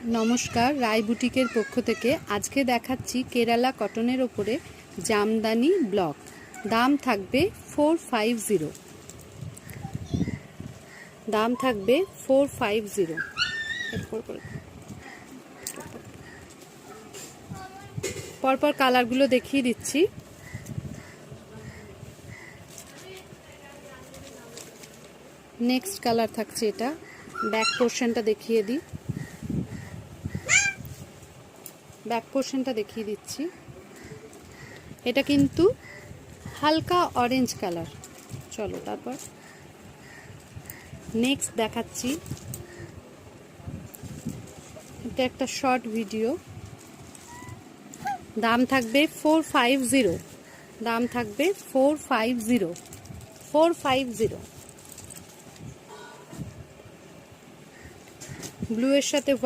নমস্কার, রায় বুটিকের পক্ষ থেকে আজকে দেখাচ্ছি কেরালা কটনের ওপরে জামদানি ব্লক। দাম থাকবে 450। দাম থাকবে 450। পরপর কালারগুলো দেখিয়ে দিচ্ছি। নেক্সট কালার থাকছে এটা। ব্যাক পোর্শনটা দেখিয়ে দিই। ব্যাক পোর্শনটা দেখিয়ে দিচ্ছি। এটা কিন্তু হালকা অরেঞ্জ কালার। চলো তারপর নেক্সট দেখাচ্ছি। এটা একটা শর্ট ভিডিও। দাম থাকবে 450। দাম থাকবে 450। 450। ব্লু এর সাথে